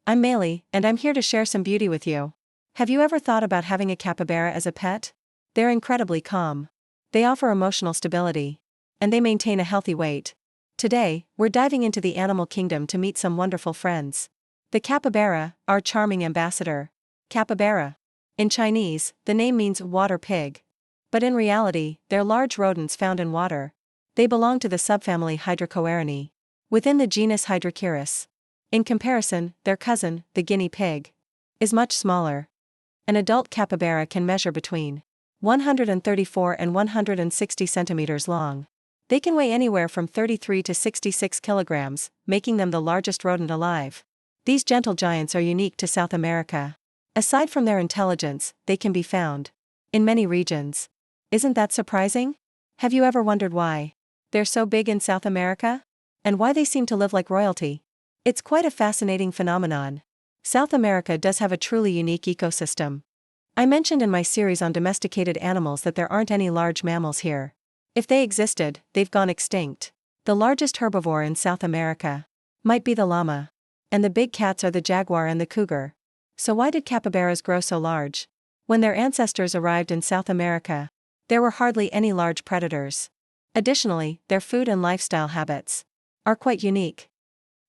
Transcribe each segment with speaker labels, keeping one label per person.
Speaker 1: I'm Meili, and I'm here to share some beauty with you. Have you ever thought about having a capybara as a pet? They're incredibly calm. They offer emotional stability. And they maintain a healthy weight. Today, we're diving into the animal kingdom to meet some wonderful friends. The capybara, our charming ambassador. Capybara. In Chinese, the name means water pig. But in reality, they're large rodents found in water. They belong to the subfamily Hydrochoerinae, within the genus Hydrochoerus. In comparison, their cousin, the guinea pig, is much smaller. An adult capybara can measure between 134 and 160 centimeters long. They can weigh anywhere from 33 to 66 kilograms, making them the largest rodent alive. These gentle giants are unique to South America. Aside from their intelligence, they can be found in many regions. Isn't that surprising? Have you ever wondered why they're so big in South America? And why they seem to live like royalty? It's quite a fascinating phenomenon. South America does have a truly unique ecosystem. I mentioned in my series on domesticated animals that there aren't any large mammals here. If they existed, they've gone extinct. The largest herbivore in South America might be the llama. And the big cats are the jaguar and the cougar. So why did capybaras grow so large? When their ancestors arrived in South America, there were hardly any large predators. Additionally, their food and lifestyle habits are quite unique.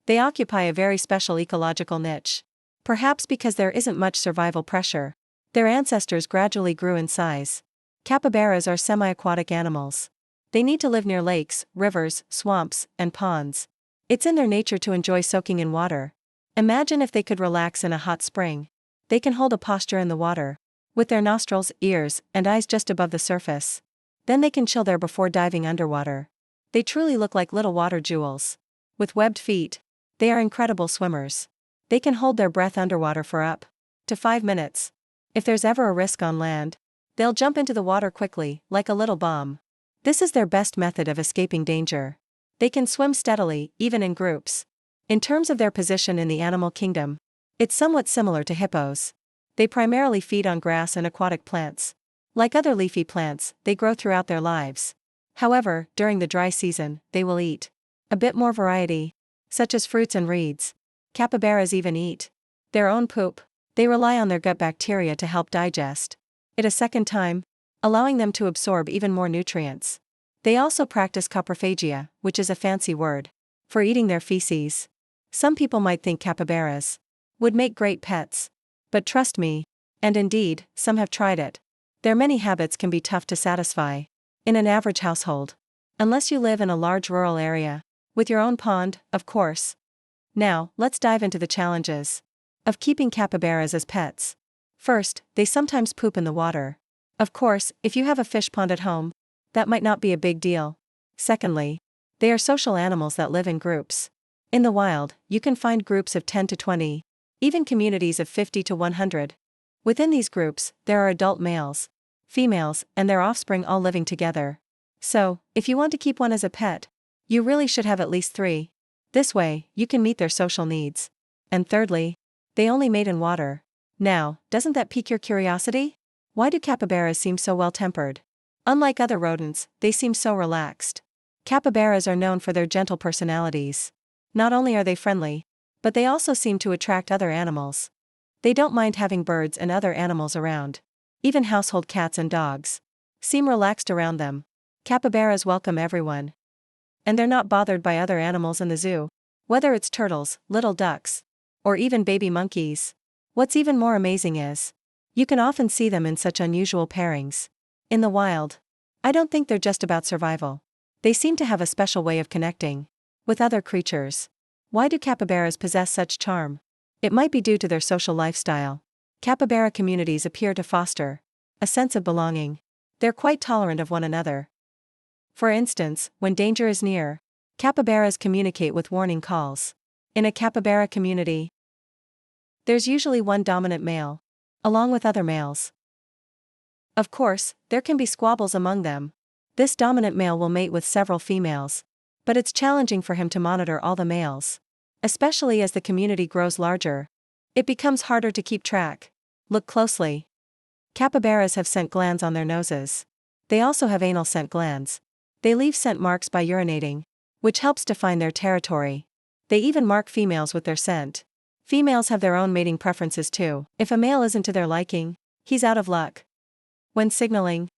Speaker 1: They occupy a very special ecological niche. Perhaps because there isn't much survival pressure, their ancestors gradually grew in size. Capybaras are semi-aquatic animals. They need to live near lakes, rivers, swamps, and ponds. It's in their nature to enjoy soaking in water. Imagine if they could relax in a hot spring. They can hold a posture in the water, with their nostrils, ears, and eyes just above the surface. Then they can chill there before diving underwater. They truly look like little water jewels. With webbed feet, they are incredible swimmers. They can hold their breath underwater for up to 5 minutes. If there's ever a risk on land, they'll jump into the water quickly, like a little bomb. This is their best method of escaping danger. They can swim steadily, even in groups. In terms of their position in the animal kingdom, it's somewhat similar to hippos. They primarily feed on grass and aquatic plants. Like other leafy plants, they grow throughout their lives. However, during the dry season, they will eat a bit more variety, such as fruits and reeds. Capybaras even eat their own poop. They rely on their gut bacteria to help digest it a second time, allowing them to absorb even more nutrients. They also practice coprophagia, which is a fancy word for eating their feces. Some people might think capybaras would make great pets. But trust me, and indeed, some have tried it. Their many habits can be tough to satisfy in an average household. Unless you live in a large rural area, with your own pond, of course. Now, let's dive into the challenges of keeping capybaras as pets. First, they sometimes poop in the water. Of course, if you have a fish pond at home, that might not be a big deal. Secondly, they are social animals that live in groups. In the wild, you can find groups of 10 to 20, even communities of 50 to 100. Within these groups, there are adult males, females, and their offspring all living together. So, if you want to keep one as a pet, you really should have at least 3. This way, you can meet their social needs. And thirdly, they only mate in water. Now, doesn't that pique your curiosity? Why do capybaras seem so well-tempered? Unlike other rodents, they seem so relaxed. Capybaras are known for their gentle personalities. Not only are they friendly, but they also seem to attract other animals. They don't mind having birds and other animals around. Even household cats and dogs seem relaxed around them. Capybaras welcome everyone. And they're not bothered by other animals in the zoo, whether it's turtles, little ducks, or even baby monkeys. What's even more amazing is, you can often see them in such unusual pairings. In the wild, I don't think they're just about survival. They seem to have a special way of connecting with other creatures. Why do capybaras possess such charm? It might be due to their social lifestyle. Capybara communities appear to foster a sense of belonging. They're quite tolerant of one another. For instance, when danger is near, capybaras communicate with warning calls. In a capybara community, there's usually one dominant male, along with other males. Of course, there can be squabbles among them. This dominant male will mate with several females, but it's challenging for him to monitor all the males. Especially as the community grows larger, it becomes harder to keep track. Look closely. Capybaras have scent glands on their noses. They also have anal scent glands. They leave scent marks by urinating, which helps define their territory. They even mark females with their scent. Females have their own mating preferences too. If a male isn't to their liking, he's out of luck. When signaling,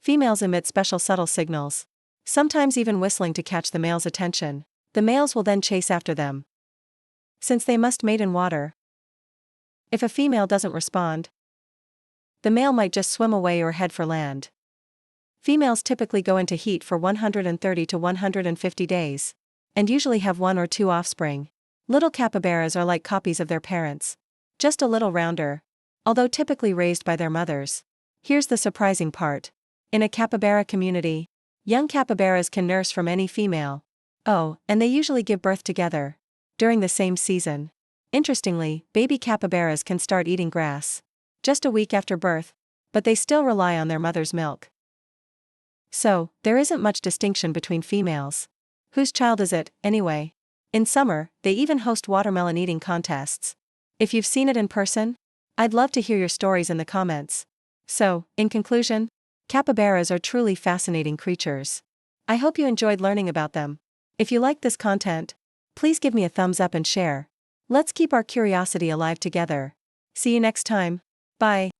Speaker 1: females emit special subtle signals, sometimes even whistling to catch the male's attention. The males will then chase after them, since they must mate in water. If a female doesn't respond, the male might just swim away or head for land. Females typically go into heat for 130 to 150 days, and usually have 1 or 2 offspring. Little capybaras are like copies of their parents, just a little rounder, although typically raised by their mothers. Here's the surprising part. In a capybara community, young capybaras can nurse from any female. Oh, and they usually give birth together, during the same season. Interestingly, baby capybaras can start eating grass just a week after birth, but they still rely on their mother's milk. So, there isn't much distinction between females. Whose child is it, anyway? In summer, they even host watermelon eating contests. If you've seen it in person, I'd love to hear your stories in the comments. So, in conclusion, capybaras are truly fascinating creatures. I hope you enjoyed learning about them. If you liked this content, please give me a thumbs up and share. Let's keep our curiosity alive together. See you next time. Bye.